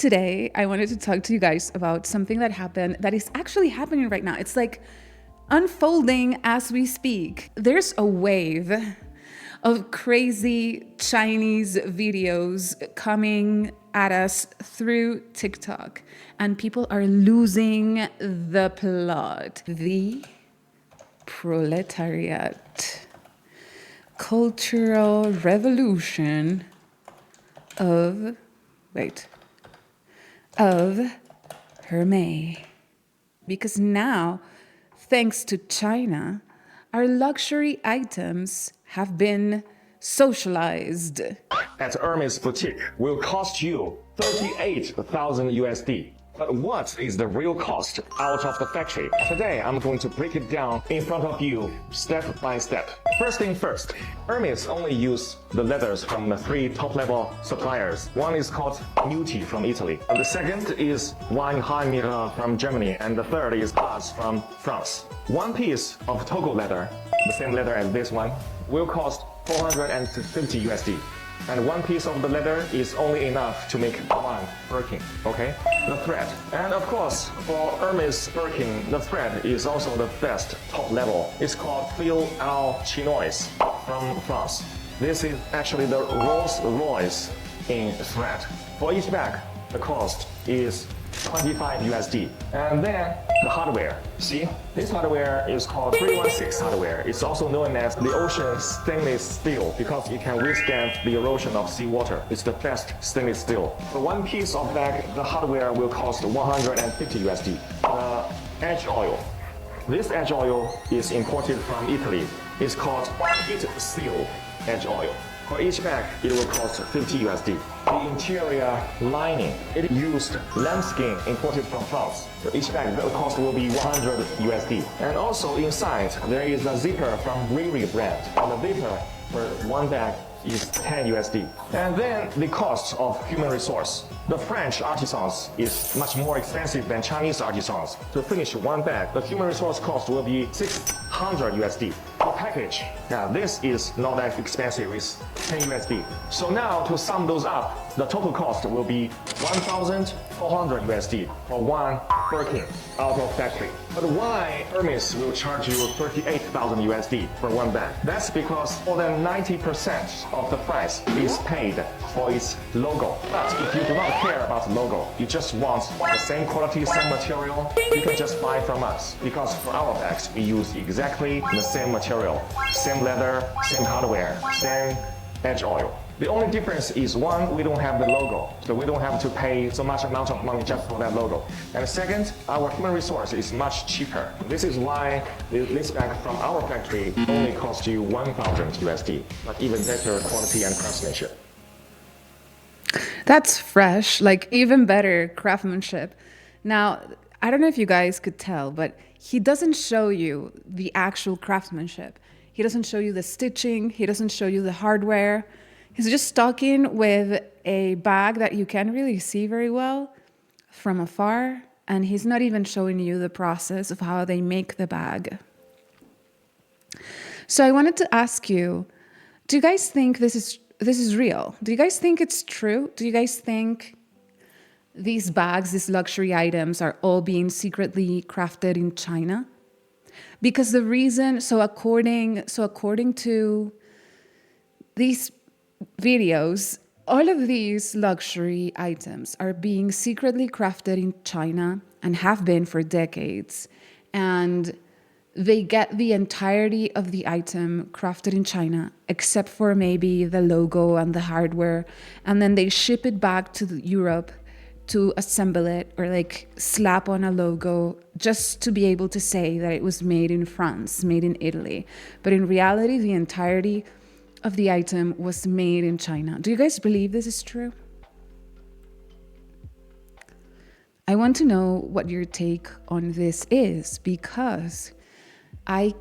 Today, I wanted to talk to you guys about something that happened that is actually happening right now. It's like unfolding as we speak. There's a wave of crazy Chinese videos coming at us through TikTok, and people are losing the plot. The Proletariat cultural revolution of Hermes. Because now, thanks to China, our luxury items have been socialized. At Hermes boutique will cost you 38,000 USD. But what is the real cost out of the factory? Today, I'm going to break it down in front of you, step by step. First thing first, Hermes only use the leathers from the 3 top-level suppliers. One is called Muti from Italy. And the second is Weinheimera from Germany. And the third is Paz from France. One piece of Togo leather, the same leather as this one, will cost 450 USD. And one piece of the leather is only enough to make one Birkin, okay? The thread. And of course, for Hermes Birkin, the thread is also the best top level. It's called Fil al Chinois from France. This is actually the Rolls Royce in thread. For each bag, the cost is 25 USD. And then the hardware. See, this hardware is called 316 hardware. It's also known as the ocean stainless steel because it can withstand the erosion of seawater. It's the best stainless steel. For one piece of bag, the hardware will cost 150 USD. Edge oil. This edge oil is imported from Italy. It's called heat seal edge oil. For each bag, it will cost 50 USD. The interior lining, it used lambskin imported from France. For each bag, the cost will be 100 USD. And also inside, there is a zipper from Riri brand. And the zipper for one bag is 10 USD. And then the cost of human resource. The French artisans is much more expensive than Chinese artisans. To finish one bag, the human resource cost will be 600 USD. For package, now this is not that expensive, it's 10 USD. So now to sum those up, the total cost will be 1,400 USD for one Birkin out of factory. But why Hermes will charge you 38,000 USD for one bag? That's because more than 90% of the price is paid for its logo. But if you do not care about the logo, you just want the same quality, same material, you can just buy from us. Because for our bags, we use exactly the same material, same leather, same hardware, same edge oil. The only difference is one, we don't have the logo, so we don't have to pay so much amount of money just for that logo. And second, our human resource is much cheaper. This is why this bag from our factory only costs you 1,000 USD, but even better quality and craftsmanship. That's fresh, like even better craftsmanship. Now, I don't know if you guys could tell, but he doesn't show you the actual craftsmanship. He doesn't show you the stitching. He doesn't show you the hardware. He's just talking with a bag that you can't really see very well from afar, and he's not even showing you the process of how they make the bag. So I wanted to ask you, do you guys think this is real? Do you guys think it's true? Do you guys think these bags, these luxury items are all being secretly crafted in China? Because the reason, according to these videos, all of these luxury items are being secretly crafted in China and have been for decades. And they get the entirety of the item crafted in China, except for maybe the logo and the hardware. And then they ship it back to Europe to assemble it or like slap on a logo just to be able to say that it was made in France, made in Italy. But in reality, the entirety of the item was made in China. Do you guys believe this is true? I want to know what your take on this is, because I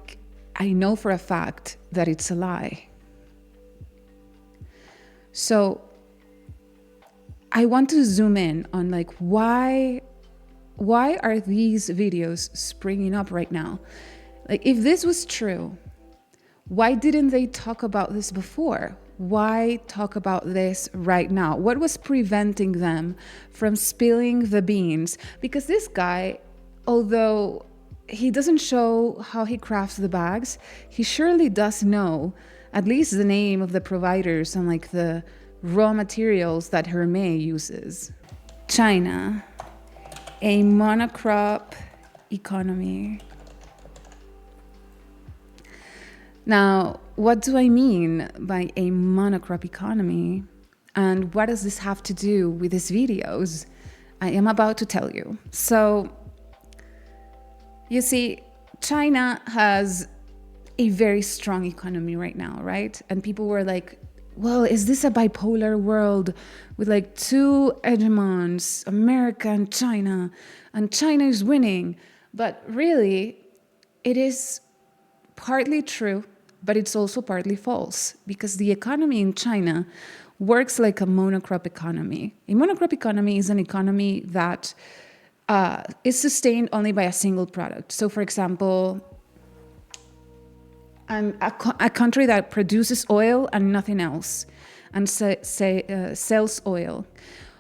know for a fact that it's a lie. So I want to zoom in on like why are these videos springing up right now? Like if this was true, why didn't they talk about this before? why talk about this right now? What was preventing them from spilling the beans? Because this guy, although he doesn't show how he crafts the bags, he surely does know at least the name of the providers and like the raw materials that Hermes uses. China, a monocrop economy. Now, what do I mean by a monocrop economy? And what does this have to do with these videos? I am about to tell you. So, you see, China has a very strong economy right now, right? And people were like, well, is this a bipolar world with like two hegemons, America and China is winning? But really, it is partly true, but it's also partly false, because the economy in China works like a monocrop economy. A monocrop economy is an economy that is sustained only by a single product. So, for example, a country that produces oil and nothing else, and sells oil.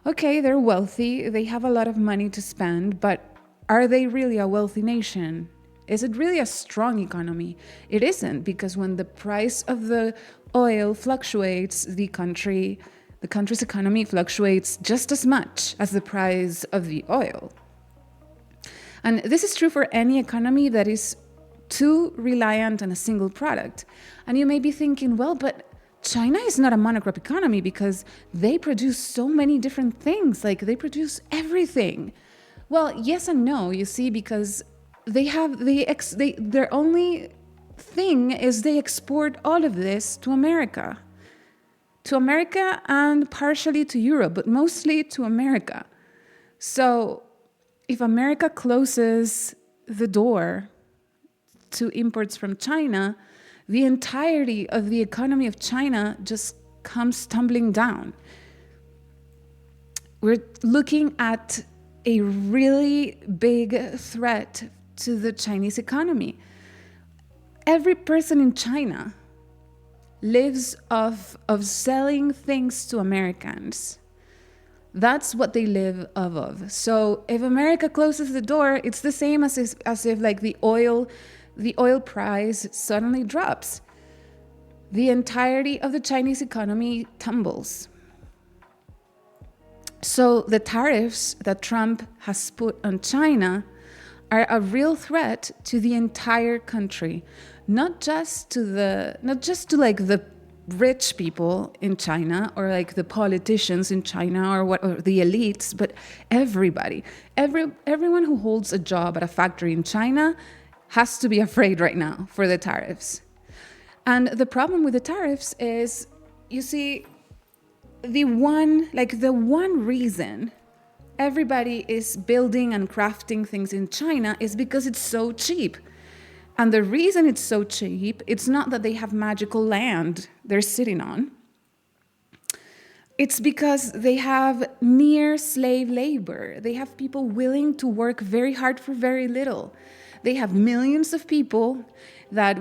Okay, they're wealthy, they have a lot of money to spend, but are they really a wealthy nation? Is it really a strong economy? It isn't, because when the price of the oil fluctuates, the country's economy fluctuates just as much as the price of the oil. And this is true for any economy that is too reliant on a single product. And you may be thinking, well, but China is not a monocrop economy because they produce so many different things. Like, they produce everything. Well, yes and no, you see, because their only thing is they export all of this to America. To America and partially to Europe, but mostly to America. So if America closes the door to imports from China, the entirety of the economy of China just comes tumbling down. We're looking at a really big threat to the Chinese economy. Every person in China lives off of selling things to Americans. That's what they live off of. So if America closes the door, it's the same as if like the oil price suddenly drops. The entirety of the Chinese economy tumbles. So the tariffs that Trump has put on China are a real threat to the entire country, not just to like the rich people in China or like the politicians in China or the elites, but everybody. Everyone who holds a job at a factory in China has to be afraid right now for the tariffs. And the problem with the tariffs is, you see, the one reason everybody is building and crafting things in China is because it's so cheap. And the reason it's so cheap, it's not that they have magical land they're sitting on. It's because they have near slave labor. They have people willing to work very hard for very little. They have millions of people that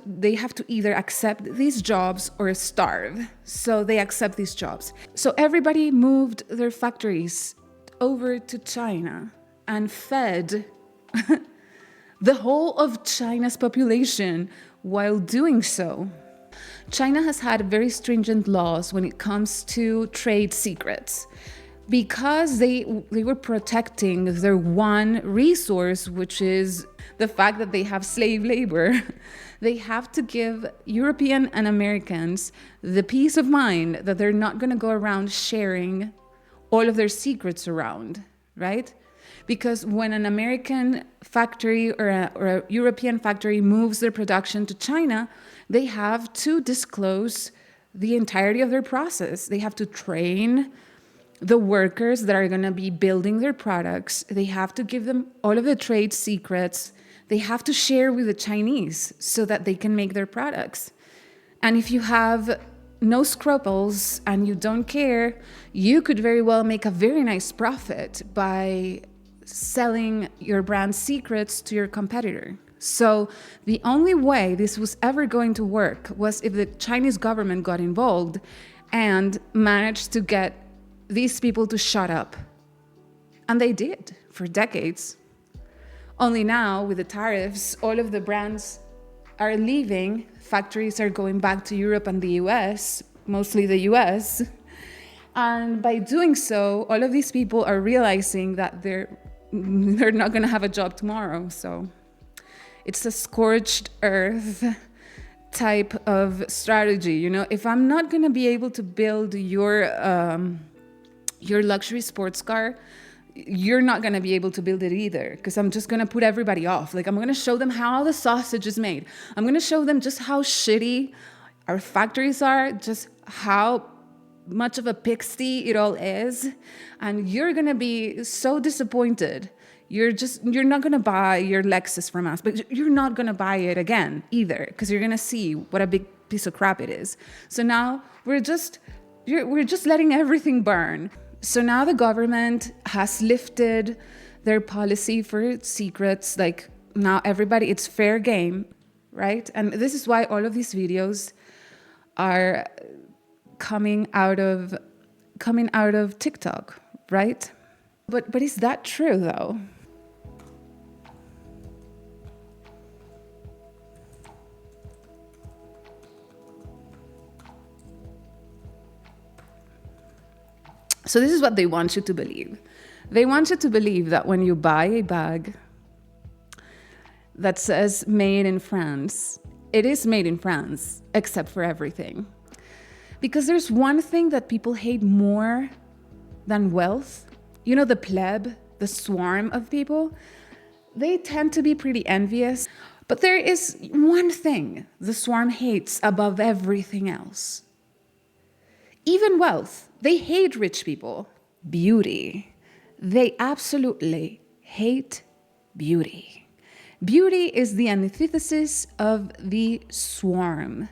they have to either accept these jobs or starve. So they accept these jobs. So everybody moved their factories over to China and fed the whole of China's population while doing so. China has had very stringent laws when it comes to trade secrets, because they were protecting their one resource, which is the fact that they have slave labor. They have to give European and Americans the peace of mind that they're not going to go around sharing all of their secrets around, right? Because when an American factory or a European factory moves their production to China, they have to disclose the entirety of their process. They have to train the workers that are going to be building their products. They have to give them all of the trade secrets. They have to share with the Chinese so that they can make their products. And if you have no scruples and you don't care, you could very well make a very nice profit by selling your brand secrets to your competitor. So the only way this was ever going to work was if the Chinese government got involved and managed to get these people to shut up. And they did for decades. Only now, with the tariffs, all of the brands are leaving. Factories are going back to Europe and the US, mostly the US. And by doing so, all of these people are realizing that they're not going to have a job tomorrow. So it's a scorched earth type of strategy. You know, if I'm not going to be able to build your luxury sports car, you're not going to be able to build it either, because I'm just going to put everybody off. Like, I'm going to show them how the sausage is made. I'm going to show them just how shitty our factories are, just how much of a pigsty it all is. And you're going to be so disappointed. You're not going to buy your Lexus from us, but you're not going to buy it again either, because you're going to see what a big piece of crap it is. So now we're just letting everything burn. So now the government has lifted their policy for secrets. Like, now everybody, it's fair game, right? And this is why all of these videos are coming out of TikTok, right? But is that true though? So this is what they want you to believe. They want you to believe that when you buy a bag that says made in France, it is made in France, except for everything. Because there's one thing that people hate more than wealth. You know, the pleb, the swarm of people, they tend to be pretty envious. But there is one thing the swarm hates above everything else. Even wealth. They hate rich people. Beauty. They absolutely hate beauty. Beauty is the antithesis of the swarm.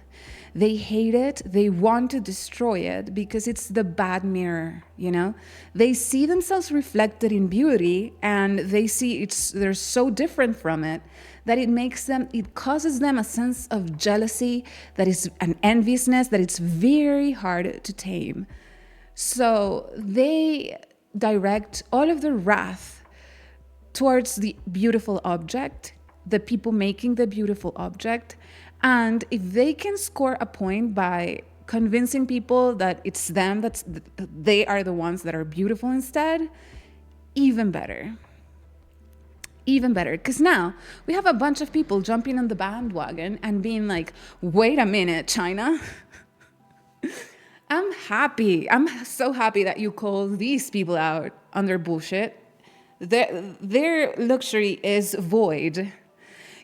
They hate it. They want to destroy it because it's the bad mirror, you know? They see themselves reflected in beauty, and they see they're so different from it that it causes them a sense of jealousy, that is an enviousness that it's very hard to tame. So they direct all of their wrath towards the beautiful object, the people making the beautiful object. And if they can score a point by convincing people that it's them, they are the ones that are beautiful instead, even better. Even better, because now we have a bunch of people jumping on the bandwagon and being like, wait a minute, China. I'm happy. I'm so happy that you call these people out on their bullshit. Their luxury is void.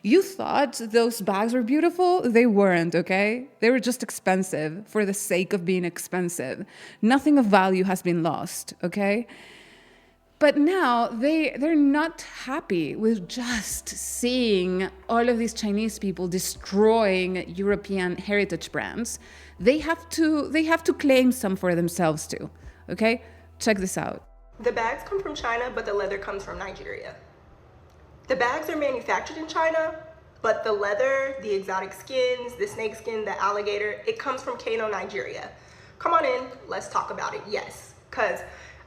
You thought those bags were beautiful? They weren't, okay? They were just expensive for the sake of being expensive. Nothing of value has been lost, okay? But now they're not happy with just seeing all of these Chinese people destroying European heritage brands. They have to claim some for themselves too. Okay? Check this out. The bags come from China, but the leather comes from Nigeria. The bags are manufactured in China, but the leather, the exotic skins, the snake skin, the alligator, it comes from Kano, Nigeria. Come on in, let's talk about it. Yes, because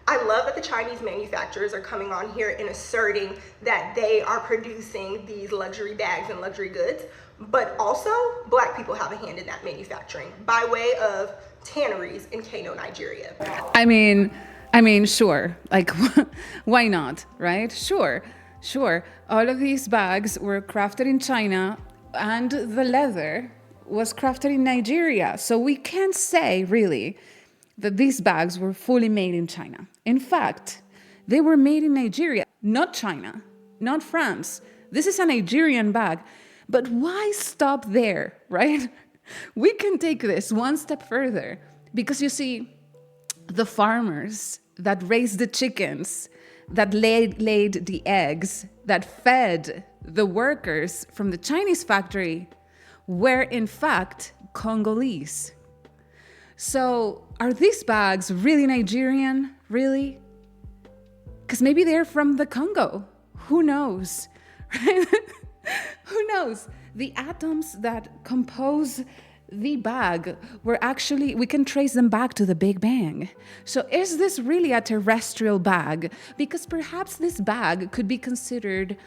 I love that the Chinese manufacturers are coming on here and asserting that they are producing these luxury bags and luxury goods, but also Black people have a hand in that manufacturing by way of tanneries in Kano, Nigeria. I mean, sure. Like, why not, right? Sure. All of these bags were crafted in China, and the leather was crafted in Nigeria. So we can't say, really, that these bags were fully made in China. In fact, they were made in Nigeria, not China, not France. This is a Nigerian bag. But why stop there, right? We can take this one step further, because you see, the farmers that raised the chickens, that laid the eggs, that fed the workers from the Chinese factory were in fact Congolese. So are these bags really Nigerian? Really? Because maybe they're from the Congo. Who knows? Who knows? The atoms that compose the bag were actually, we can trace them back to the Big Bang. So is this really a terrestrial bag? Because perhaps this bag could be considered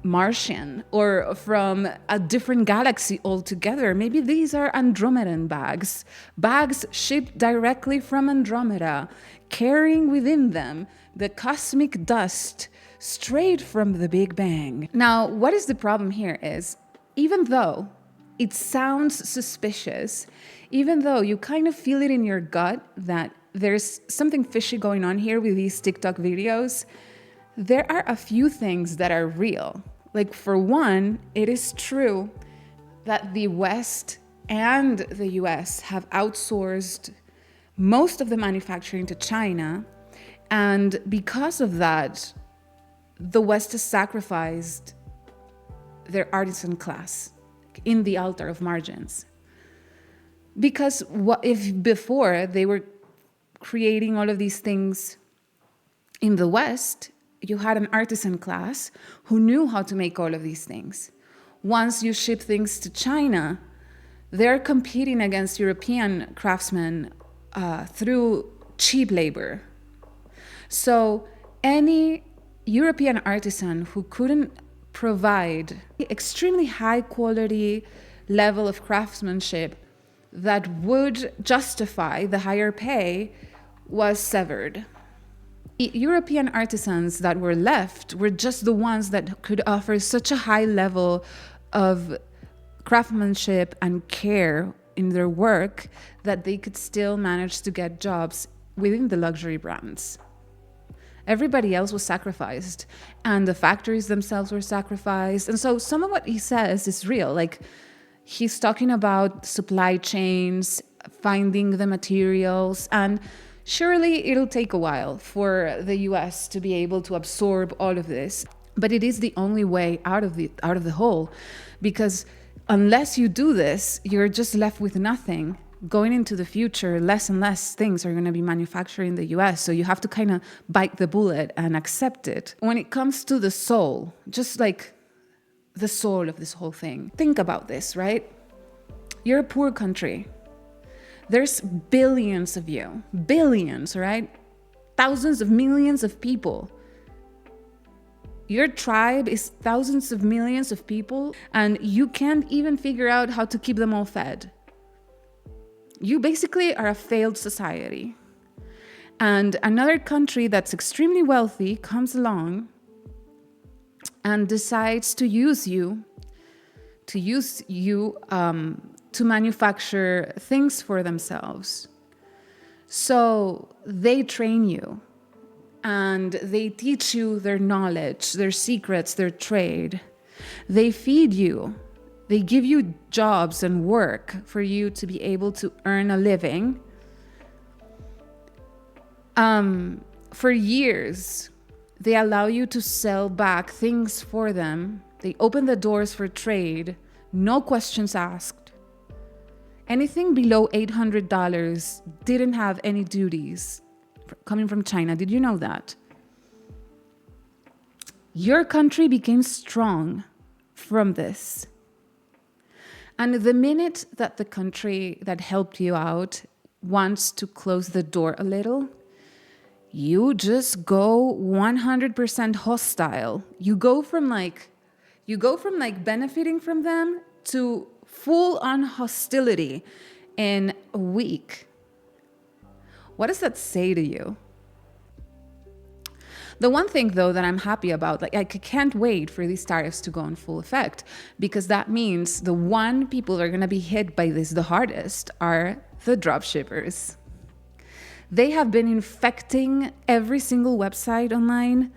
Martian or from a different galaxy altogether. Maybe these are Andromedan bags, bags shipped directly from Andromeda, carrying within them the cosmic dust straight from the Big Bang. Now, what is the problem here is, even though it sounds suspicious, even though you kind of feel it in your gut that there's something fishy going on here with these TikTok videos, there are a few things that are real. Like, for one, it is true that the West and the US have outsourced most of the manufacturing to China. And because of that, the West has sacrificed their artisan class in the altar of margins. Because what if before they were creating all of these things in the West, you had an artisan class who knew how to make all of these things. Once you ship things to China, they're competing against European craftsmen through cheap labor. So any European artisan who couldn't provide extremely high quality level of craftsmanship that would justify the higher pay was severed. The European artisans that were left were just the ones that could offer such a high level of craftsmanship and care in their work that they could still manage to get jobs within the luxury brands. Everybody else was sacrificed, and the factories themselves were sacrificed. And so some of what he says is real. Like, he's talking about supply chains, finding the materials, and surely it'll take a while for the US to be able to absorb all of this. But it is the only way out of the hole, because unless you do this, you're just left with nothing. Going into the future, less and less things are going to be manufactured in the US. So you have to kind of bite the bullet and accept it. When it comes to the soul, just like the soul of this whole thing, think about this, right? You're a poor country. There's billions of you, billions, right? Thousands of millions of people. Your tribe is thousands of millions of people, and you can't even figure out how to keep them all fed. You basically are a failed society. And another country that's extremely wealthy comes along and decides to use you to manufacture things for themselves. So they train you and they teach you their knowledge, their secrets, their trade. They feed you. They give you jobs and work for you to be able to earn a living. For years, they allow you to sell back things for them. They open the doors for trade, no questions asked. Anything below $800 didn't have any duties coming from China. Did you know that? Your country became strong from this. And the minute that the country that helped you out wants to close the door a little, you just go 100% hostile. You go from benefiting from them to full-on hostility in a week. What does that say to you? The one thing, though, that I'm happy about, I can't wait for these tariffs to go in full effect, because that means the one people that are going to be hit by this the hardest are the dropshippers. They have been infecting every single website online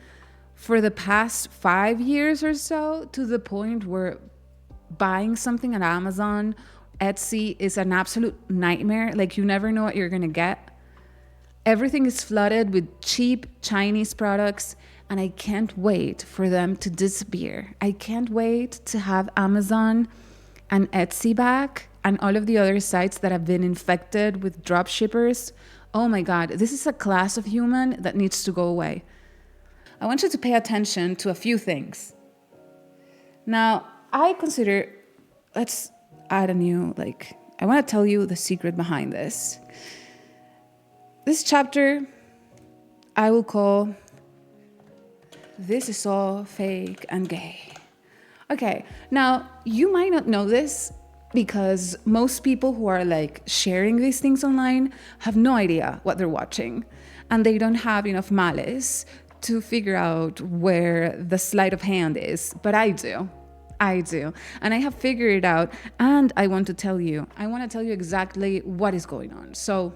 for the past 5 years or so, to the point where buying something at Amazon, Etsy is an absolute nightmare. Like, you never know what you're going to get. Everything is flooded with cheap Chinese products, and I can't wait for them to disappear. I can't wait to have Amazon and Etsy back, and all of the other sites that have been infected with drop shippers. Oh my God, this is a class of human that needs to go away. I want you to pay attention to a few things. Now, I consider, let's add a new, I want to tell you the secret behind this. This chapter I will call, This is All Fake and Gay. Okay, now you might not know this because most people who are sharing these things online have no idea what they're watching, and they don't have enough malice to figure out where the sleight of hand is, but I do. And I have figured it out, and I want to tell you exactly what is going on. So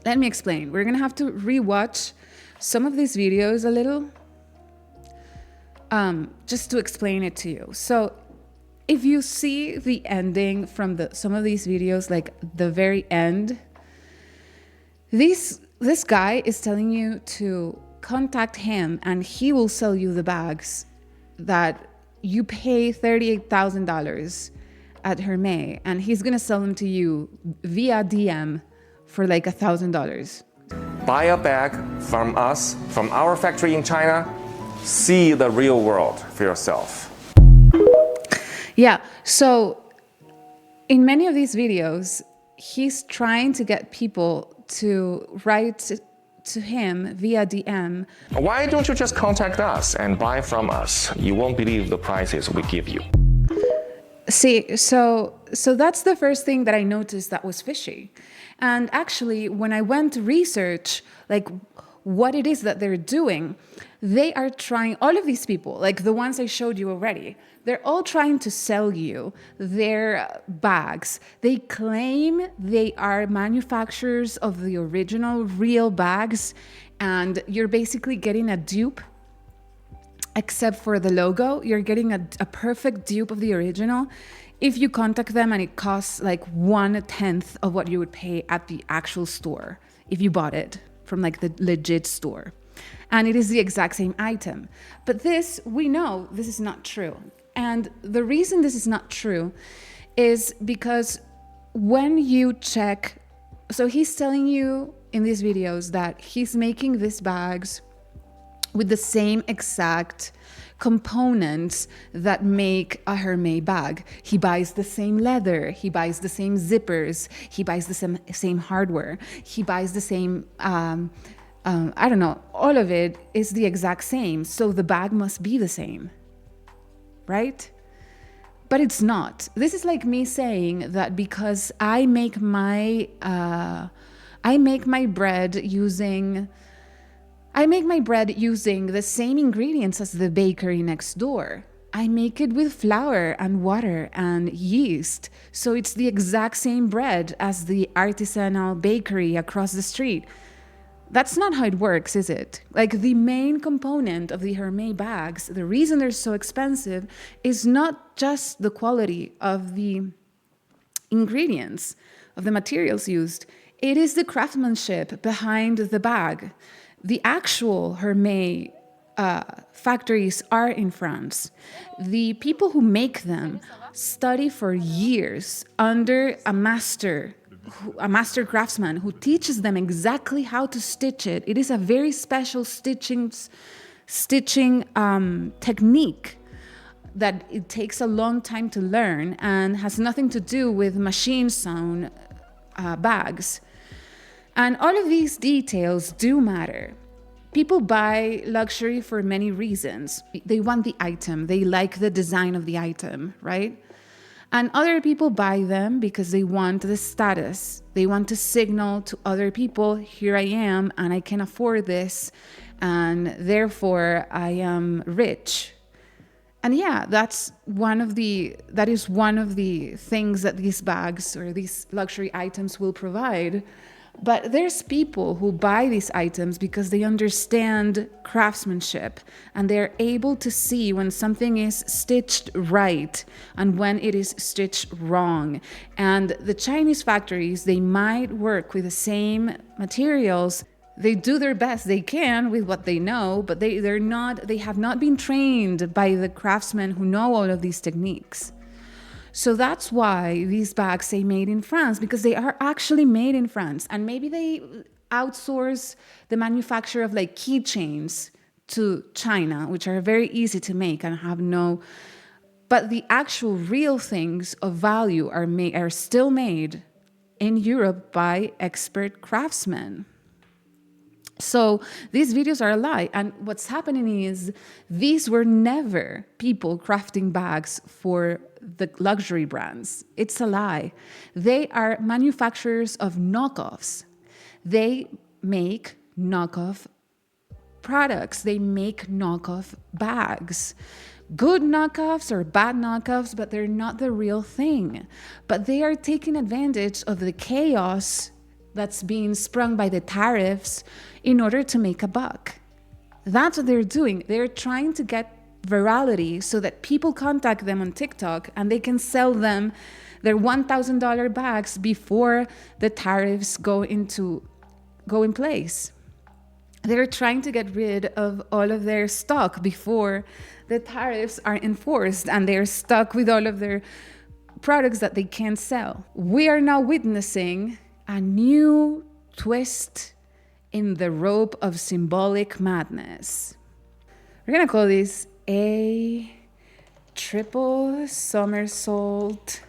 let me explain. We're gonna have to rewatch some of these videos a little, just to explain it to you. So if you see the ending from some of these videos, like the very end, this guy is telling you to contact him and he will sell you the bags that you pay $38,000 at Hermes, and he's gonna sell them to you via DM for $1,000. Buy a bag from us, from our factory in China. See the real world for yourself. Yeah, so in many of these videos, he's trying to get people to write to him via DM. Why don't you just contact us and buy from us? You won't believe the prices we give you. See, so that's the first thing that I noticed that was fishy. And actually, when I went to research, what it is that they're doing, they are trying, all of these people, the ones I showed you already, they're all trying to sell you their bags. They claim they are manufacturers of the original real bags, and you're basically getting a dupe, except for the logo. You're getting a perfect dupe of the original if you contact them, and it costs 1/10 of what you would pay at the actual store if you bought it from the legit store. And it is the exact same item. But this, we know this is not true. And the reason this is not true is because when you check, so he's telling you in these videos that he's making these bags with the same exact components that make a Hermes bag. He buys the same leather, he buys the same zippers, he buys the same hardware, he buys the same, I don't know, all of it is the exact same. So the bag must be the same, right? But it's not. This is like me saying that because I make my bread using the same ingredients as the bakery next door. I make it with flour and water and yeast. So it's the exact same bread as the artisanal bakery across the street. That's not how it works, is it? The main component of the Hermes bags, the reason they're so expensive is not just the quality of the ingredients, of the materials used. It is the craftsmanship behind the bag. The actual Hermes factories are in France. The people who make them study for years under a master craftsman who teaches them exactly how to stitch it. It is a very special stitching technique that it takes a long time to learn and has nothing to do with machine sewn bags. And all of these details do matter. People buy luxury for many reasons. They want the item, they like the design of the item, right? And other people buy them because they want the status. They want to signal to other people, here I am and I can afford this, and therefore I am rich. And yeah, that is one of the things that these bags or these luxury items will provide. But there's people who buy these items because they understand craftsmanship and they're able to see when something is stitched right and when it is stitched wrong. And the Chinese factories, they might work with the same materials. They do their best they can with what they know, but they have not been trained by the craftsmen who know all of these techniques. So that's why these bags say made in France, because they are actually made in France. And maybe they outsource the manufacture of keychains to China, which are very easy to make and have no. But the actual real things of value are still made in Europe by expert craftsmen. So these videos are a lie. And what's happening is these were never people crafting bags for the luxury brands. It's a lie. They are manufacturers of knockoffs. They make knockoff products. They make knockoff bags. Good knockoffs or bad knockoffs, but they're not the real thing. But they are taking advantage of the chaos that's being sprung by the tariffs in order to make a buck. That's what they're doing. They're trying to get virality so that people contact them on TikTok and they can sell them their $1,000 bags before the tariffs go in place. They're trying to get rid of all of their stock before the tariffs are enforced and they're stuck with all of their products that they can't sell. We are now witnessing a new twist in the rope of symbolic madness. We're gonna call this a triple somersault.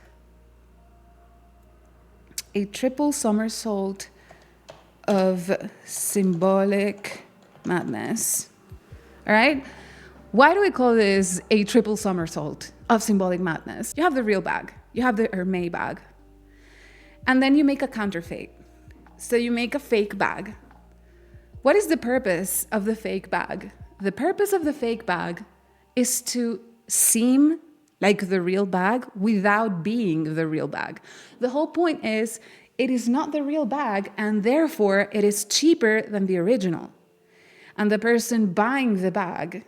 A triple somersault of symbolic madness. All right? Why do we call this a triple somersault of symbolic madness? You have the real bag, you have the Hermès bag, and then you make a counterfeit. So you make a fake bag. What is the purpose of the fake bag? The purpose of the fake bag is to seem like the real bag without being the real bag. The whole point is it is not the real bag, and therefore it is cheaper than the original. And the person buying the bag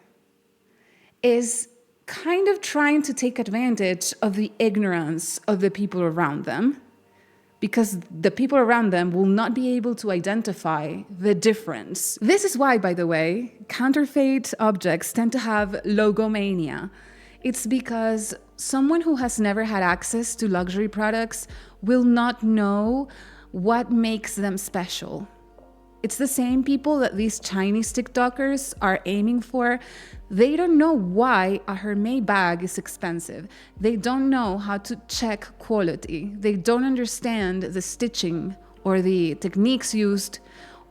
is kind of trying to take advantage of the ignorance of the people around them, because the people around them will not be able to identify the difference. This is why, by the way, counterfeit objects tend to have logomania. It's because someone who has never had access to luxury products will not know what makes them special. It's the same people that these Chinese TikTokers are aiming for. They don't know why a Hermès bag is expensive. They don't know how to check quality. They don't understand the stitching or the techniques used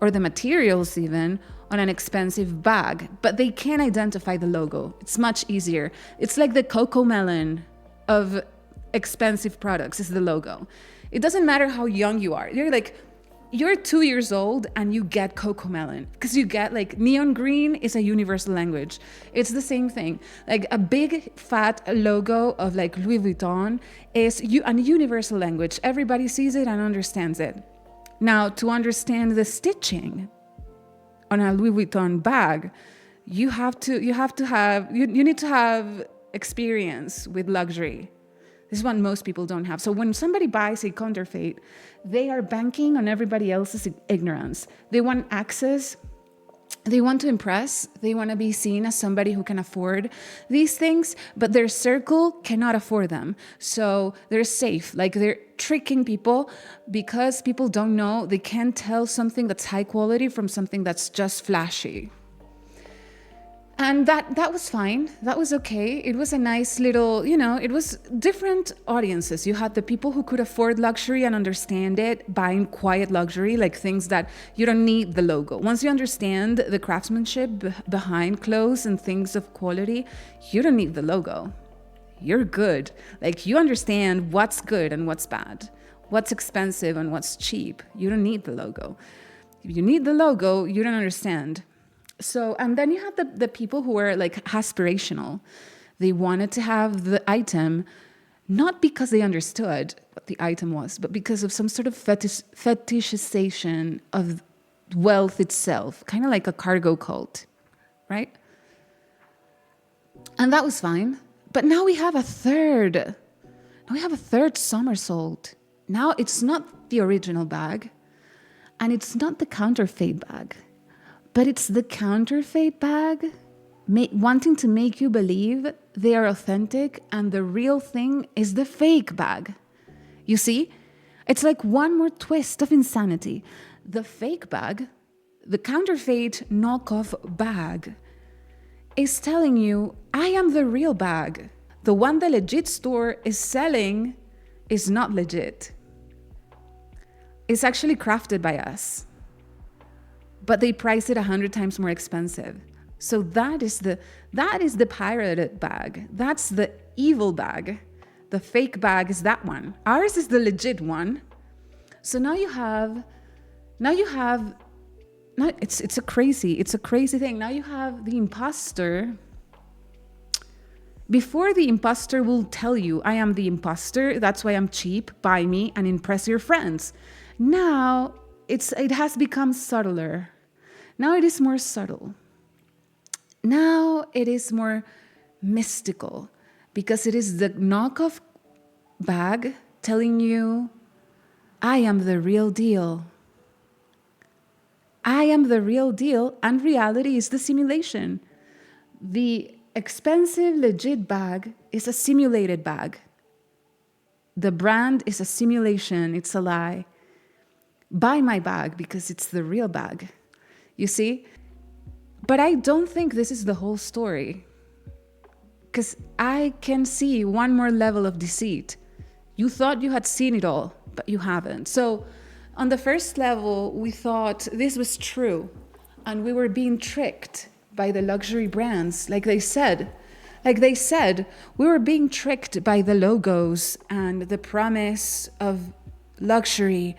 or the materials even on an expensive bag, but they can identify the logo. It's much easier. It's like the cocoa melon of expensive products is the logo. It doesn't matter how young you are. You're 2 years old and you get cocoa melon because you get like neon green is a universal language. It's the same thing. Like a big fat logo of like Louis Vuitton is a universal language. Everybody sees it and understands it. Now, to understand the stitching on a Louis Vuitton bag, you need to have experience with luxury. This is what most people don't have. So when somebody buys a counterfeit, they are banking on everybody else's ignorance. They want access. They want to impress. They want to be seen as somebody who can afford these things, but their circle cannot afford them. So they're safe. Like they're tricking people because people don't know. They can't tell something that's high quality from something that's just flashy. And that was fine. That was okay. It was a nice little, it was different audiences. You had the people who could afford luxury and understand it, buying quiet luxury, like things that you don't need the logo. Once you understand the craftsmanship behind clothes and things of quality, you don't need the logo. You're good. Like you understand what's good and what's bad, what's expensive and what's cheap. You don't need the logo. If you need the logo, you don't understand. So, and then you have the people who were like aspirational. They wanted to have the item, not because they understood what the item was, but because of some sort of fetishization of wealth itself, kind of like a cargo cult, right? And that was fine. But now we have a third somersault. Now it's not the original bag, and it's not the counterfeit bag. But it's the counterfeit bag wanting to make you believe they are authentic and the real thing is the fake bag. You see? It's like one more twist of insanity. The fake bag, the counterfeit knockoff bag, is telling you, I am the real bag. The one the legit store is selling is not legit. It's actually crafted by us, but they price it 100 times more expensive. So that is the pirated bag. That's the evil bag. The fake bag is that one. Ours is the legit one. So now it's a crazy thing. Now you have the imposter. Before, the imposter will tell you, I am the imposter, that's why I'm cheap, buy me and impress your friends. Now it has become subtler. Now it is more subtle. Now it is more mystical, because it is the knockoff bag telling you, I am the real deal. I am the real deal, and reality is the simulation. The expensive, legit bag is a simulated bag. The brand is a simulation, it's a lie. Buy my bag because it's the real bag. You see? But I don't think this is the whole story, because I can see one more level of deceit. You thought you had seen it all, but you haven't. So on the first level, we thought this was true, and we were being tricked by the luxury brands. Like they said, we were being tricked by the logos and the promise of luxury,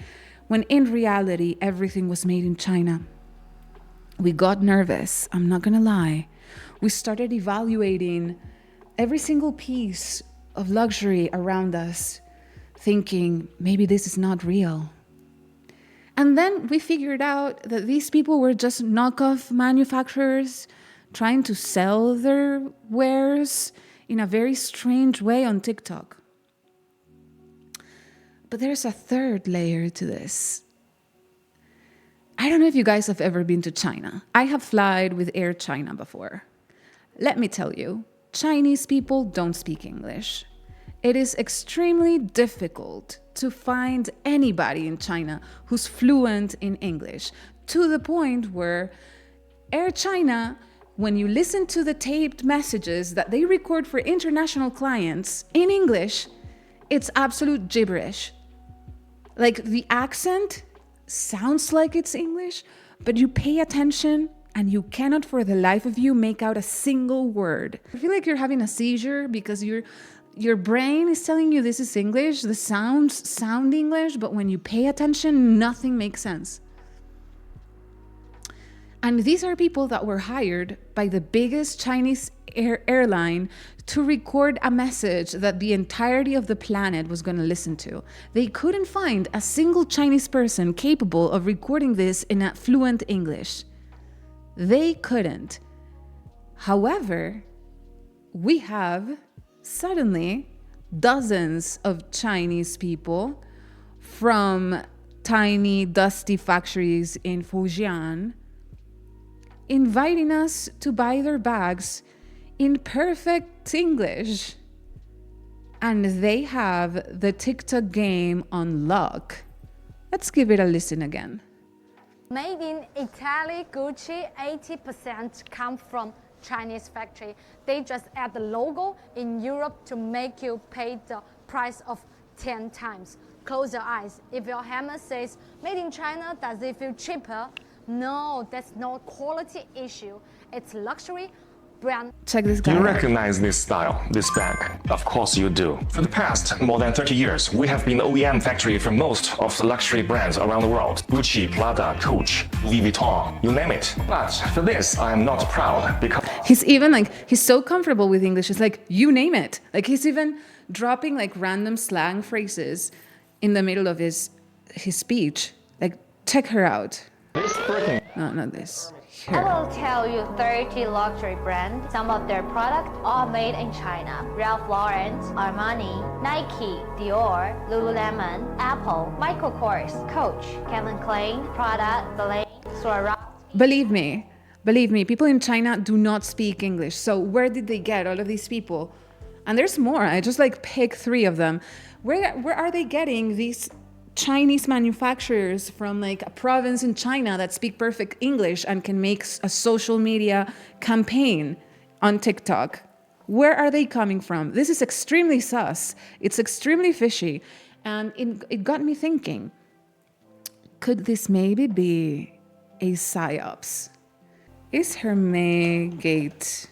when in reality, everything was made in China. We got nervous, I'm not gonna lie. We started evaluating every single piece of luxury around us, thinking maybe this is not real. And then we figured out that these people were just knockoff manufacturers trying to sell their wares in a very strange way on TikTok. But there's a third layer to this. I don't know if you guys have ever been to China. I have flown with Air China before. Let me tell you, Chinese people don't speak English. It is extremely difficult to find anybody in China who's fluent in English, to the point where Air China, when you listen to the taped messages that they record for international clients in English, it's absolute gibberish. Like, the accent sounds like it's English, but you pay attention and you cannot for the life of you make out a single word. I feel like you're having a seizure because your brain is telling you this is English, the sounds sound English, but when you pay attention, nothing makes sense. And these are people that were hired by the biggest Chinese airline to record a message that the entirety of the planet was going to listen to. They couldn't find a single Chinese person capable of recording this in a fluent English. They couldn't. However, we have suddenly dozens of Chinese people from tiny, dusty factories in Fujian inviting us to buy their bags in perfect English. And they have the TikTok game on lock. Let's give it a listen again. Made in Italy, Gucci, 80% come from Chinese factory. They just add the logo in Europe to make you pay the price of 10 times. Close your eyes. If your Hermes says made in China, does it feel cheaper? No, that's no quality issue. It's luxury brand. Check this guy Do you out. recognize this style, this bag? Of course you do. For the past more than 30 years, we have been the OEM factory for most of the luxury brands around the world. Gucci, Prada, Coach, Louis Vuitton, you name it. But for this, I am not proud because He's so comfortable with English. It's like, you name it. Like, he's even dropping like random slang phrases in the middle of his speech. Like, check her out. this freaking No, not this. I Here. will tell you 30 luxury brands. Some of their products are made in China. Ralph Lauren, Armani, Nike, Dior, Lululemon, Apple, Michael Kors, Coach, Calvin Klein, Prada, Balmain, Swarovski. Believe me, people in China do not speak English. So where did they get all of these people? And there's more. I just like pick 3 of them. Where are they getting these Chinese manufacturers from like a province in China that speak perfect English and can make a social media campaign on TikTok? Where are they coming from? This is extremely sus. It's extremely fishy. And it got me thinking, could this maybe be a psyops? Is Hermesgate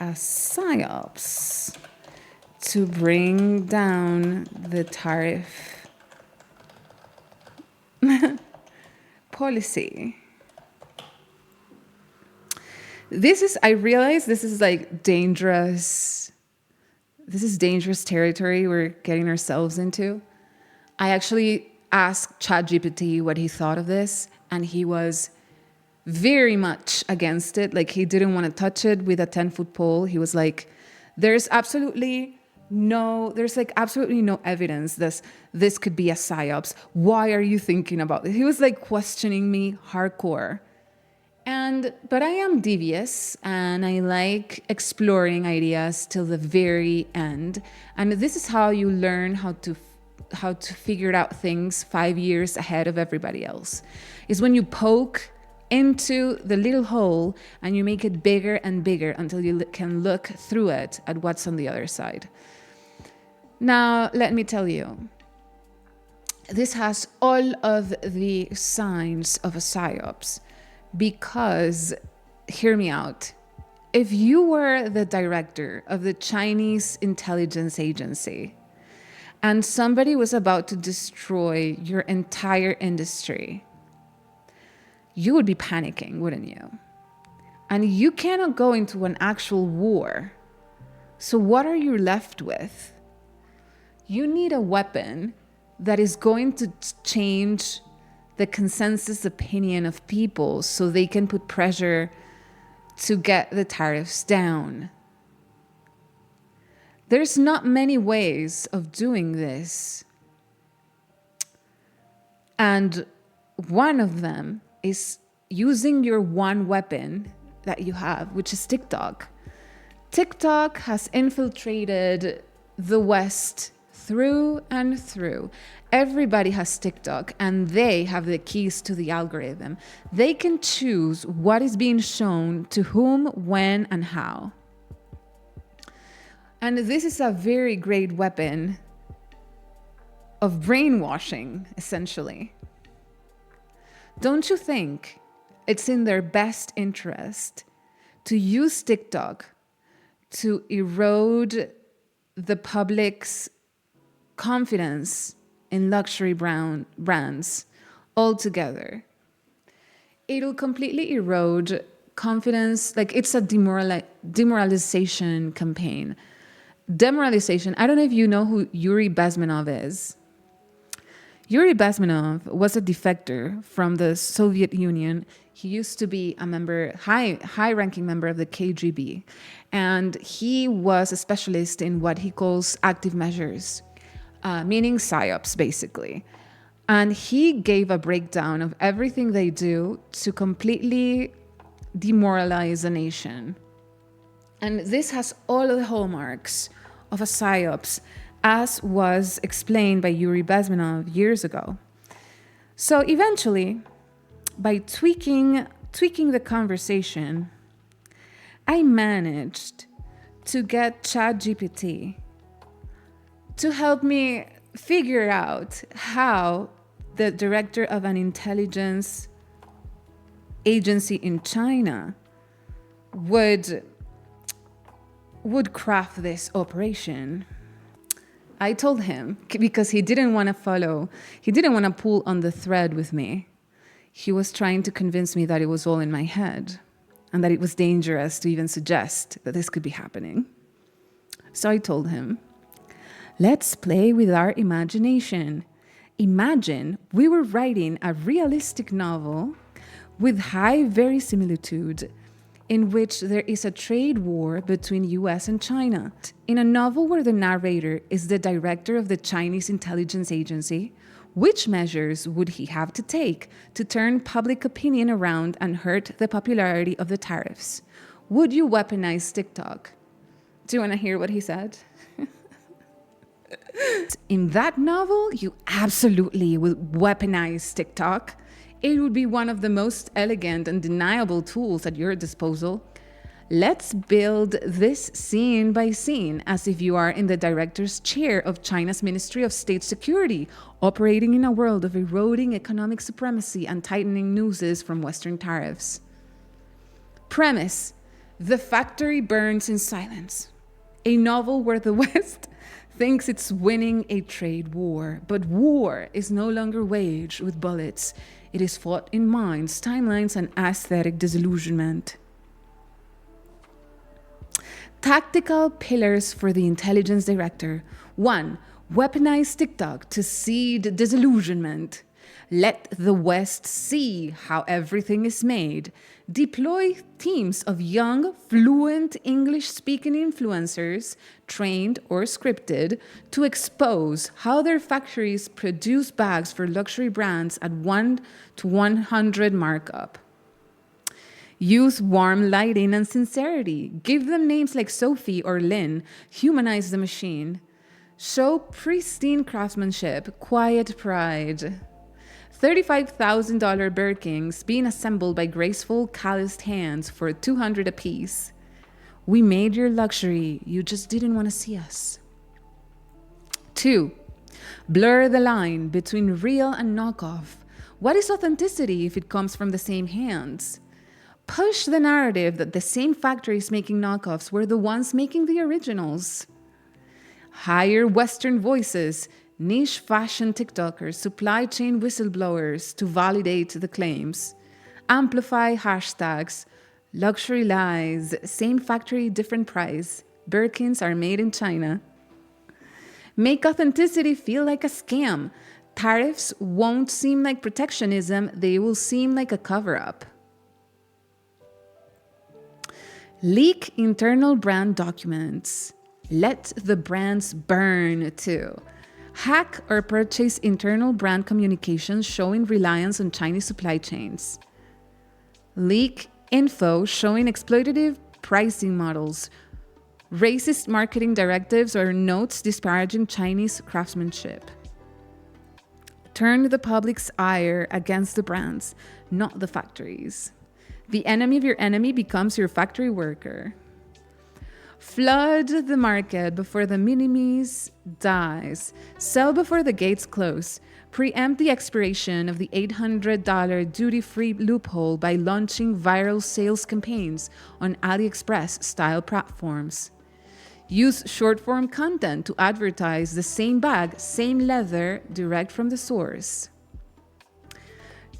a psyops to bring down the tariff policy? I realize this is like dangerous. This is dangerous territory we're getting ourselves into. I actually asked ChatGPT what he thought of this, and he was very much against it. Like, he didn't want to touch it with a 10-foot pole. He was like, there's absolutely no evidence this could be a psyops. Why are you thinking about it? He was like questioning me hardcore. But I am devious, and I like exploring ideas till the very end. And this is how you learn how to figure out things 5 years ahead of everybody else. Is when you poke into the little hole and you make it bigger and bigger until you can look through it at what's on the other side. Now, let me tell you, this has all of the signs of a psyops. Because, hear me out, if you were the director of the Chinese intelligence agency and somebody was about to destroy your entire industry, you would be panicking, wouldn't you? And you cannot go into an actual war. So what are you left with? You need a weapon that is going to change the consensus opinion of people so they can put pressure to get the tariffs down. There's not many ways of doing this. And one of them is using your one weapon that you have, which is TikTok. TikTok has infiltrated the West through and through. Everybody has TikTok, and they have the keys to the algorithm. They can choose what is being shown to whom, when, and how. And this is a very great weapon of brainwashing, essentially. Don't you think it's in their best interest to use TikTok to erode the public's confidence in luxury brands altogether? It'll completely erode confidence. Like, it's a demoralization campaign. Demoralization. I don't know if you know who Yuri Bezmenov is. Yuri Bezmenov was a defector from the Soviet Union. He used to be a member, high-ranking member of the KGB, and he was a specialist in what he calls active measures, meaning psyops, basically. And he gave a breakdown of everything they do to completely demoralize a nation. And this has all of the hallmarks of a psyops, as was explained by Yuri Bezmenov years ago. So eventually, by tweaking the conversation, I managed to get ChatGPT to help me figure out how the director of an intelligence agency in China would craft this operation. I told him, because he didn't want to pull on the thread with me. He was trying to convince me that it was all in my head and that it was dangerous to even suggest that this could be happening. So I told him, let's play with our imagination. Imagine we were writing a realistic novel with high verisimilitude, in which there is a trade war between US and China. In a novel where the narrator is the director of the Chinese intelligence agency, which measures would he have to take to turn public opinion around and hurt the popularity of the tariffs? Would you weaponize TikTok? Do you want to hear what he said? In that novel, you absolutely will weaponize TikTok. It would be one of the most elegant and deniable tools at your disposal. Let's build this scene by scene as if you are in the director's chair of China's Ministry of State Security, operating in a world of eroding economic supremacy and tightening nooses from Western tariffs. Premise: the factory burns in silence. A novel where the West thinks it's winning a trade war, but war is no longer waged with bullets. It is fought in minds, timelines, and aesthetic disillusionment. Tactical pillars for the intelligence director. 1. Weaponize TikTok to seed disillusionment. Let the West see how everything is made. Deploy teams of young, fluent English-speaking influencers, trained or scripted, to expose how their factories produce bags for luxury brands at 1 to 100 markup. Use warm lighting and sincerity. Give them names like Sophie or Lynn. Humanize the machine. Show pristine craftsmanship, quiet pride. $35,000 Birkins being assembled by graceful, calloused hands for $200 apiece. We made your luxury, you just didn't want to see us. 2. Blur the line between real and knockoff. What is authenticity if it comes from the same hands? Push the narrative that the same factories making knockoffs were the ones making the originals. Hire Western voices, niche fashion TikTokers, supply chain whistleblowers to validate the claims. Amplify hashtags, luxury lies, same factory, different price. Birkins are made in China. Make authenticity feel like a scam. Tariffs won't seem like protectionism, they will seem like a cover-up. Leak internal brand documents. Let the brands burn too. Hack or purchase internal brand communications showing reliance on Chinese supply chains. Leak info showing exploitative pricing models, racist marketing directives, or notes disparaging Chinese craftsmanship. Turn the public's ire against the brands, not the factories. The enemy of your enemy becomes your factory worker. Flood the market before the minimis dies. Sell before the gates close. Preempt the expiration of the $800 duty-free loophole by launching viral sales campaigns on AliExpress-style platforms. Use short-form content to advertise the same bag, same leather, direct from the source.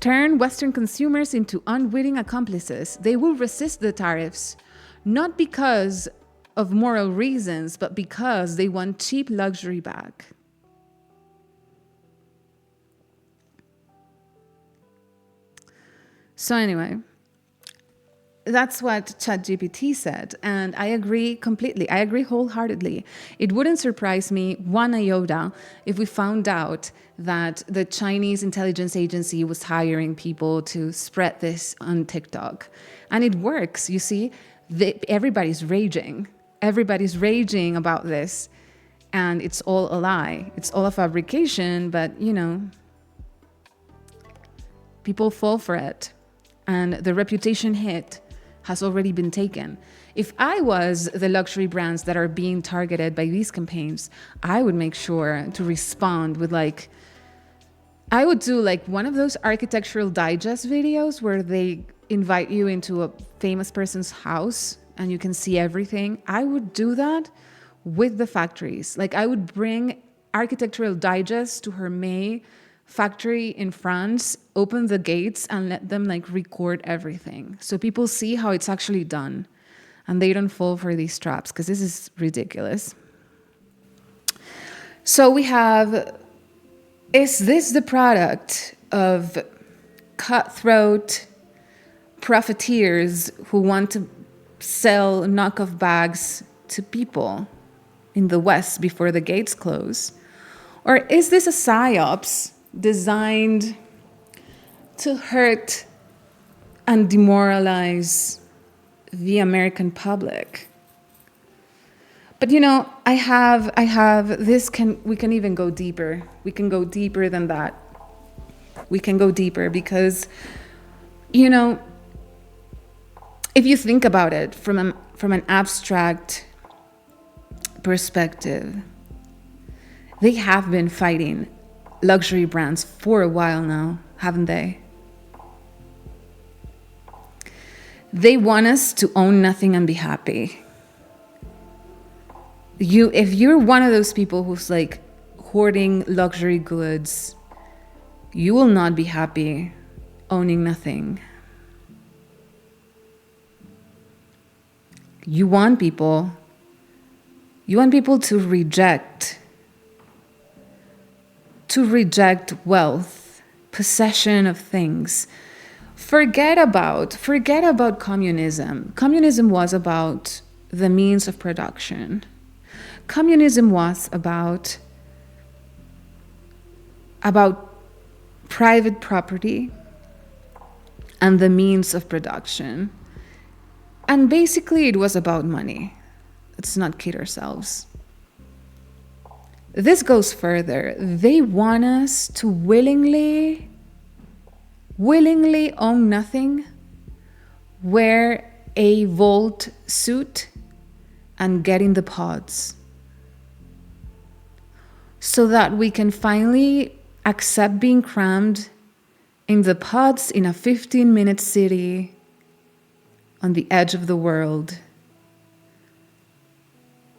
Turn Western consumers into unwitting accomplices. They will resist the tariffs, not because of moral reasons, but because they want cheap luxury back. So anyway, that's what ChatGPT said, and I agree completely. I agree wholeheartedly. It wouldn't surprise me one iota if we found out that the Chinese intelligence agency was hiring people to spread this on TikTok. And it works, you see. Everybody's raging. Everybody's raging about this, and it's all a lie. It's all a fabrication, but, you know, people fall for it, and the reputation hit has already been taken. If I was the luxury brands that are being targeted by these campaigns, I would make sure to respond with I would do one of those architectural digest videos where they invite you into a famous person's house and you can see everything. I would do that with the factories. I would bring architectural digest to Hermès factory in France, open the gates and let them record everything. So people see how it's actually done and they don't fall for these traps, because this is ridiculous. So we have, is this the product of cutthroat profiteers who want to sell knockoff bags to people in the West before the gates close? Or is this a psyops designed to hurt and demoralize the American public? But I have this. We can even go deeper. We can go deeper than that. We can go deeper because, if you think about it from an abstract perspective, they have been fighting luxury brands for a while now, haven't they? They want us to own nothing and be happy. If you're one of those people who's like hoarding luxury goods, you will not be happy owning nothing. You want people to reject wealth, possession of things. Forget about communism. Communism was about the means of production. Communism was about private property and the means of production. And basically it was about money. Let's not kid ourselves. This goes further. They want us to willingly own nothing, wear a Volt suit, and get in the pods, so that we can finally accept being crammed in the pods in a 15-minute city on the edge of the world.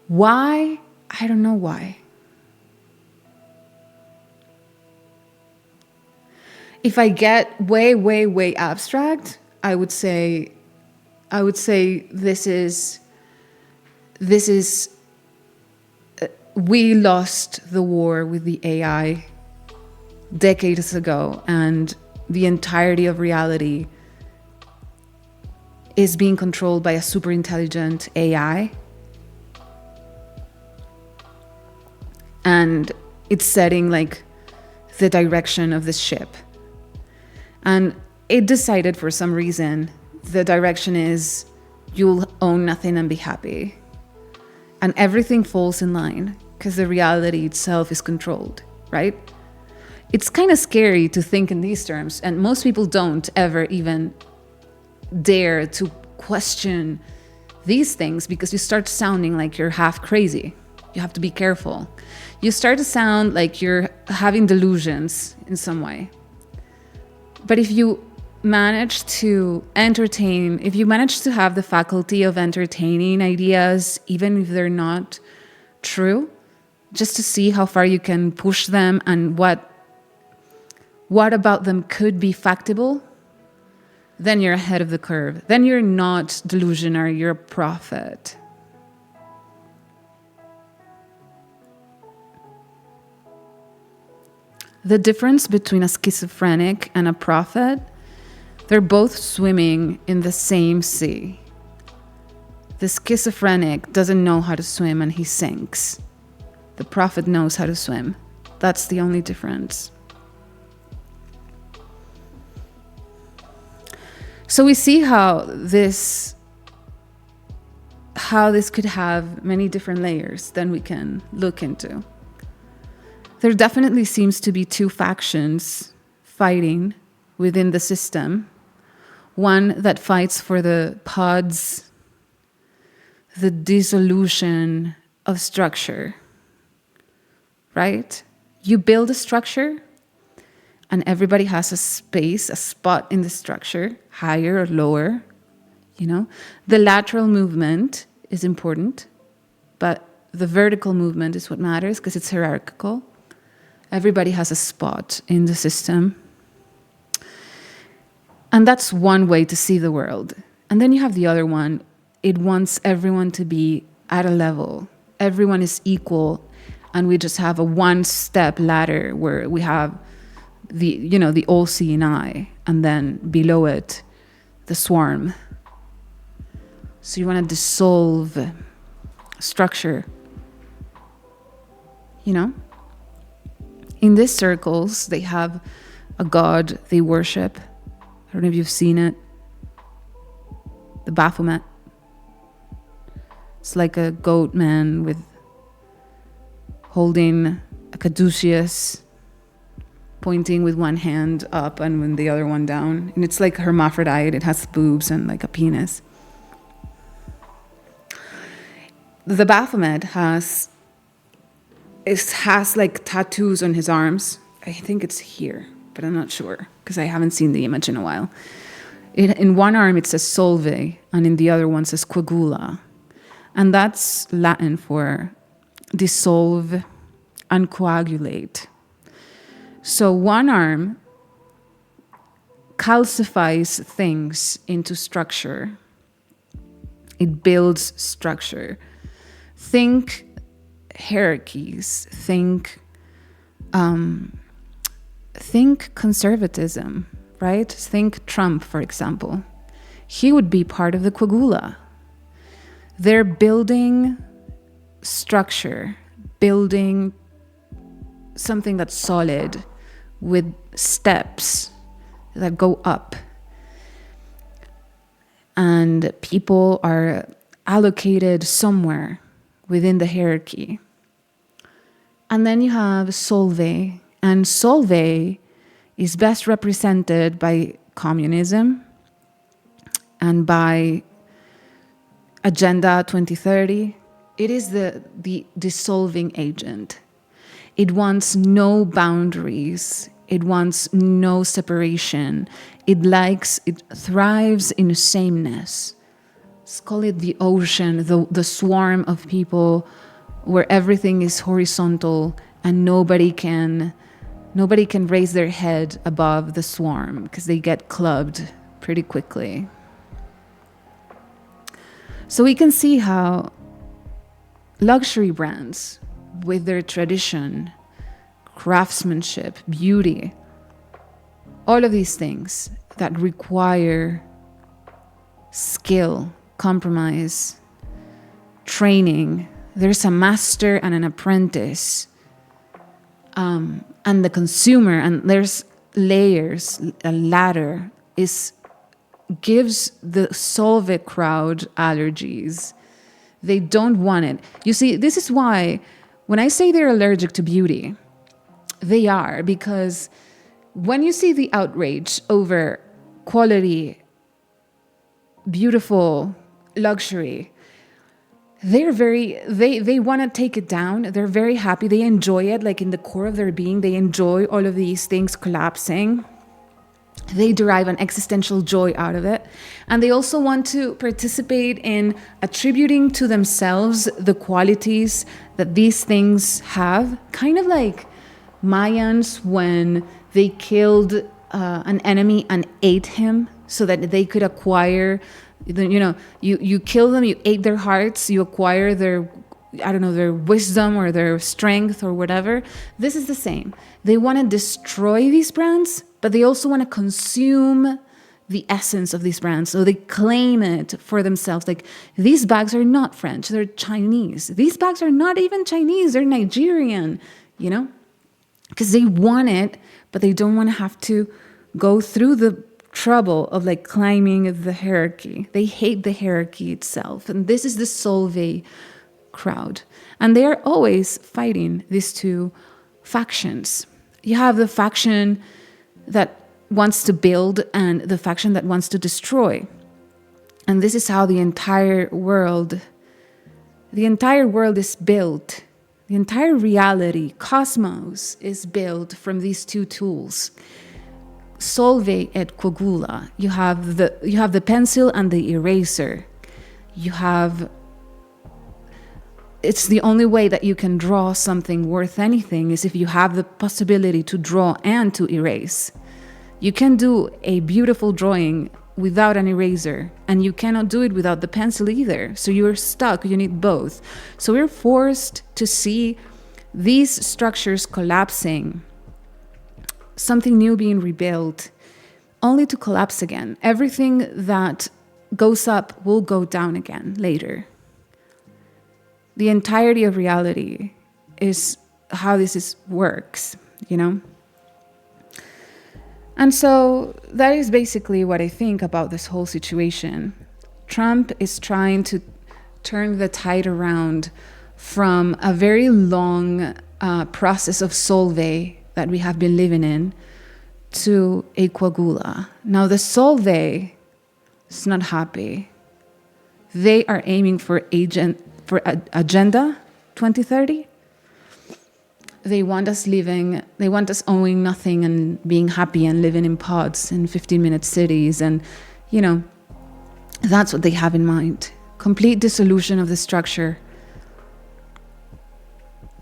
Why? I don't know why. If I get way abstract, I would say this is we lost the war with the AI decades ago, and the entirety of reality is being controlled by a super intelligent AI. And it's setting like the direction of this ship. And it decided for some reason the direction is you'll own nothing and be happy. And everything falls in line because the reality itself is controlled, right? It's kind of scary to think in these terms, and most people don't ever even dare to question these things because you start sounding like you're half crazy. You have to be careful. You start to sound like you're having delusions in some way. But if you manage to entertain, if you manage to have the faculty of entertaining ideas, even if they're not true, just to see how far you can push them and what about them could be factable, then you're ahead of the curve. Then you're not delusionary, you're a prophet. The difference between a schizophrenic and a prophet, they're both swimming in the same sea. The schizophrenic doesn't know how to swim and he sinks. The prophet knows how to swim. That's the only difference. So we see how this could have many different layers than we can look into. There definitely seems to be two factions fighting within the system. One that fights for the pods, the dissolution of structure, right? You build a structure and everybody has a space, a spot in the structure, higher or lower, you know? The lateral movement is important, but the vertical movement is what matters because it's hierarchical. Everybody has a spot in the system. And that's one way to see the world. And then you have the other one. It wants everyone to be at a level. Everyone is equal. And we just have a one-step ladder where we have the all-seeing eye. And then below it, the swarm. So you want to dissolve structure. You know? In these circles, they have a god they worship. I don't know if you've seen it. The Baphomet. It's like a goat man with holding a caduceus, pointing with one hand up and with the other one down. And it's like a hermaphrodite. It has boobs and like a penis. the Baphomet has like tattoos on his arms. I think it's here, but I'm not sure because I haven't seen the image in a while. In one arm it says solve, and in the other one says coagula. And that's Latin for dissolve and coagulate. So one arm calcifies things into structure. It builds structure. Think hierarchies. Think conservatism, right? Think Trump, for example. He would be part of the coagula. They're building structure, building something that's solid with steps that go up. And people are allocated somewhere within the hierarchy. And then you have Solvay. And Solvay is best represented by communism and by Agenda 2030. It is the dissolving agent. It wants no boundaries. It wants no separation. It thrives in sameness. Let's call it the ocean, the swarm of people where everything is horizontal and nobody can raise their head above the swarm because they get clubbed pretty quickly. So we can see how luxury brands, with their tradition, craftsmanship, beauty, all of these things that require skill, compromise, training. There's a master and an apprentice, and the consumer, and there's layers. A ladder gives the Solvay crowd allergies. They don't want it. You see, this is why when I say they're allergic to beauty, they are, because when you see the outrage over quality, beautiful luxury, they want to take it down. They're very happy. They enjoy it, like in the core of their being. They enjoy all of these things collapsing. They derive an existential joy out of it. And they also want to participate in attributing to themselves the qualities that these things have. Kind of like Mayans when they killed an enemy and ate him so that they could acquire, you kill them, you ate their hearts, you acquire their wisdom or their strength or whatever. This is the same. They want to destroy these brands, but they also want to consume the essence of these brands. So they claim it for themselves. Like, these bags are not French, they're Chinese. These bags are not even Chinese, they're Nigerian, because they want it, but they don't want to have to go through the trouble of like climbing the hierarchy. They hate the hierarchy itself. And this is the Solvay crowd. And they are always fighting these two factions. You have the faction that wants to build and the faction that wants to destroy. And this is how the entire world is built. The entire reality, cosmos, is built from these two tools. Solvay et coagula. You have the pencil and the eraser. It's the only way that you can draw something worth anything is if you have the possibility to draw and to erase. You can do a beautiful drawing without an eraser, and you cannot do it without the pencil either. So you're stuck, you need both. So we're forced to see these structures collapsing, something new being rebuilt, only to collapse again. Everything that goes up will go down again later. The entirety of reality is how this works, And so that is basically what I think about this whole situation. Trump is trying to turn the tide around from a very long process of Solvay that we have been living in to a coagula. Now the Solvay is not happy. They are aiming for for Agenda 2030. They want us owning nothing and being happy and living in pods in 15-minute cities. And, you know, that's what they have in mind. Complete dissolution of the structure.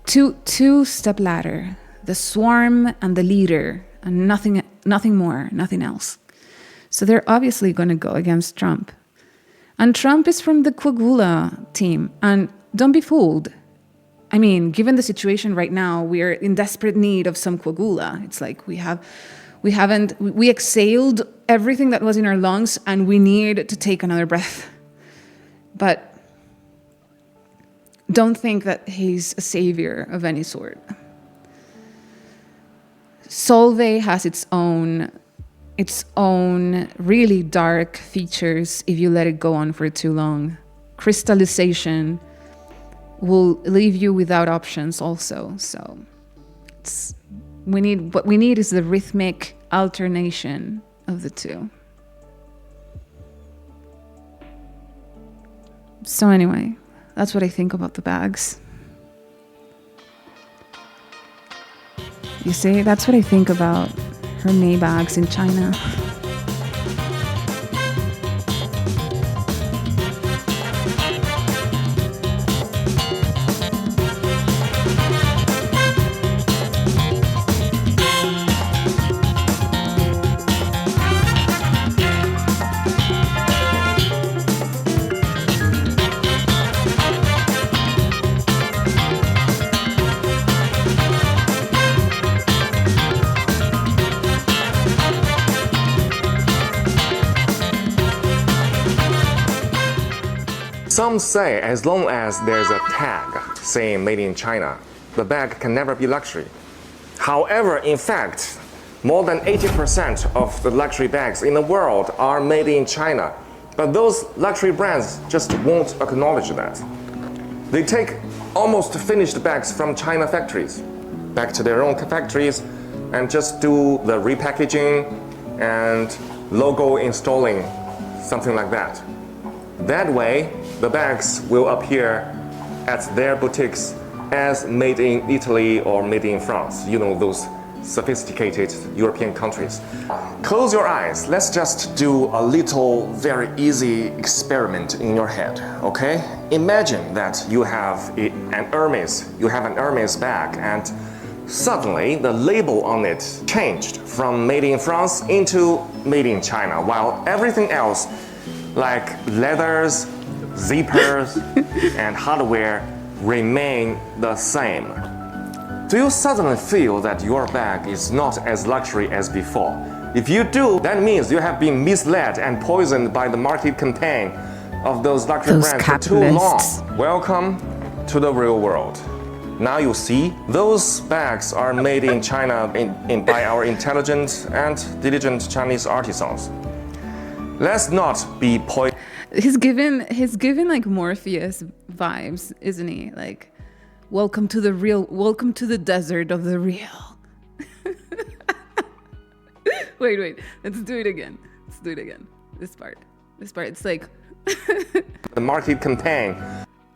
Two-step ladder. The swarm and the leader, and nothing more, nothing else. So they're obviously going to go against Trump. And Trump is from the Coagula team. And don't be fooled. I mean, given the situation right now, we're in desperate need of some Coagula. It's like we exhaled everything that was in our lungs and we need to take another breath. But don't think that he's a savior of any sort. Solvay has its own really dark features if you let it go on for too long. Crystallization will leave you without options also. So what we need is the rhythmic alternation of the two. So anyway, that's what I think about the bags. You see, that's what I think about Hermes bags in China. Some say as long as there's a tag saying made in China, the bag can never be luxury. However, in fact, more than 80% of the luxury bags in the world are made in China. But those luxury brands just won't acknowledge that. They take almost finished bags from China factories back to their own factories and just do the repackaging and logo installing, something like that. That way, the bags will appear at their boutiques as made in Italy or made in France. You know, those sophisticated European countries. Close your eyes. Let's just do a little very easy experiment in your head, okay? Imagine that you have an Hermes bag, and suddenly the label on it changed from made in France into made in China, while everything else like leathers, zippers, and hardware remain the same. Do you suddenly feel that your bag is not as luxury as before? If you do, that means you have been misled and poisoned by the market campaign of those luxury brands for too long. Welcome to the real world. Now you see, those bags are made in China by our intelligent and diligent Chinese artisans. Let's not be poisoned. He's given like Morpheus vibes, isn't he? Like, welcome to the desert of the real. Wait, let's do it again. This part, it's like the market campaign.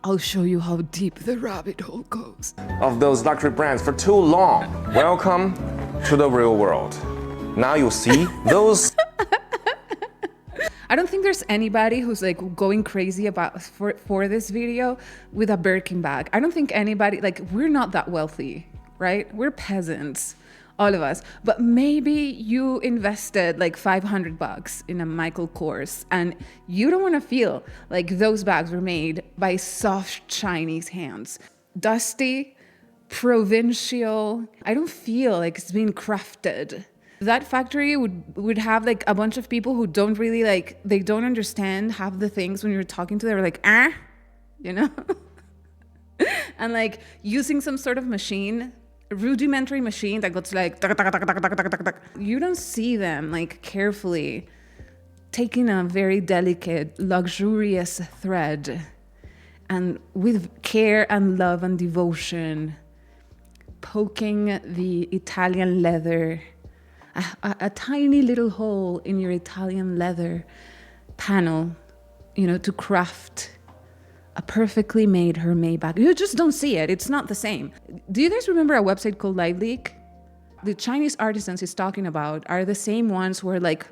I'll show you how deep the rabbit hole goes. Of those luxury brands for too long. Welcome to the real world. Now you see those. I don't think there's anybody who's like going crazy about for this video with a Birkin bag. I don't think anybody, like, we're not that wealthy, right? We're peasants, all of us. But maybe you invested like $500 in a Michael Kors and you don't want to feel like those bags were made by soft Chinese hands. Dusty, provincial. I don't feel like it's been crafted. That factory would have like a bunch of people who don't really like, they don't understand half the things when you're talking to them. They're like, you know? And like using some sort of machine, a rudimentary machine that goes like, you don't see them like carefully taking a very delicate, luxurious thread and with care and love and devotion, poking the Italian leather, a tiny little hole in your Italian leather panel, you know, to craft a perfectly made Hermès bag. You just don't see it. It's not the same. Do you guys remember a website called Live Leak? The Chinese artisans he's talking about are the same ones who are like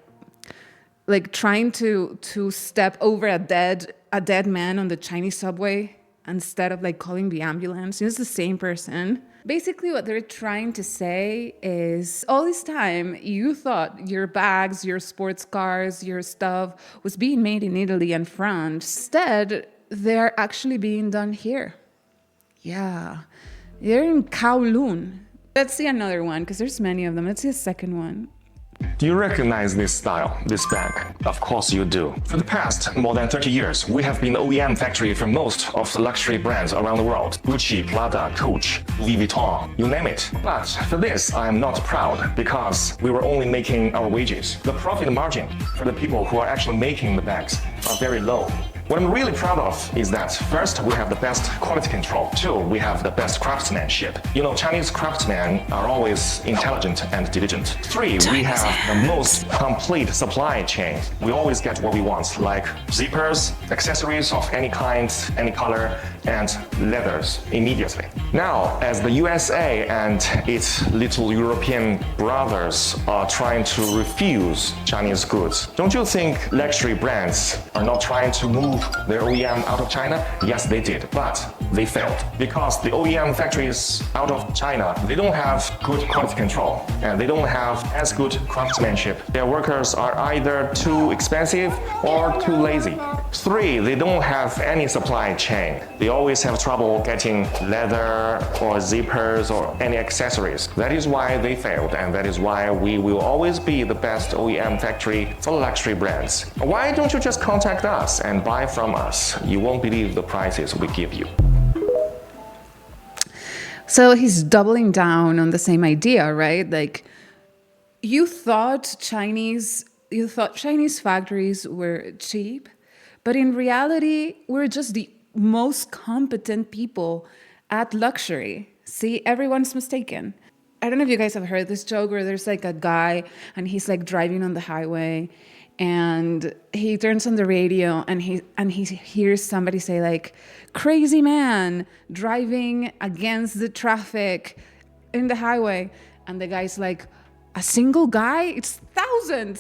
trying to step over a dead man on the Chinese subway instead of like calling the ambulance. It's the same person. Basically, what they're trying to say is all this time you thought your bags, your sports cars, your stuff was being made in Italy and France. Instead, they're actually being done here. Yeah, they're in Kowloon. Let's see another one, because there's many of them. Let's see a second one. Do you recognize this style, this bag? Of course you do. For the past more than 30 years, we have been the OEM factory for most of the luxury brands around the world. Gucci, Prada, Coach, Louis Vuitton, you name it. But for this, I am not proud because we were only making our wages. The profit margin for the people who are actually making the bags are very low. What I'm really proud of is that first, we have the best quality control. Two, we have the best craftsmanship. You know, Chinese craftsmen are always intelligent and diligent. Three, we have the most complete supply chain. We always get what we want, like zippers, accessories of any kind, any color, and leathers immediately. Now, as the USA and its little European brothers are trying to refuse Chinese goods, don't you think luxury brands are not trying to move their OEM out of China? Yes, they did, but they failed. Because the OEM factories out of China, they don't have good quality control, and they don't have as good craftsmanship. Their workers are either too expensive or too lazy. Three, they don't have any supply chain. They always have trouble getting leather or zippers or any accessories. That is why they failed, and that is why we will always be the best OEM factory for luxury brands. Why don't you just contact us and buy from us? You won't believe the prices we give you. So he's doubling down on the same idea, right? Like, you thought Chinese factories were cheap, but in reality, we're just the most competent people at luxury. See, everyone's mistaken. I don't know if you guys have heard this joke where there's like a guy and he's like driving on the highway and he turns on the radio and he hears somebody say like, crazy man driving against the traffic in the highway. And the guy's like, a single guy? It's thousands.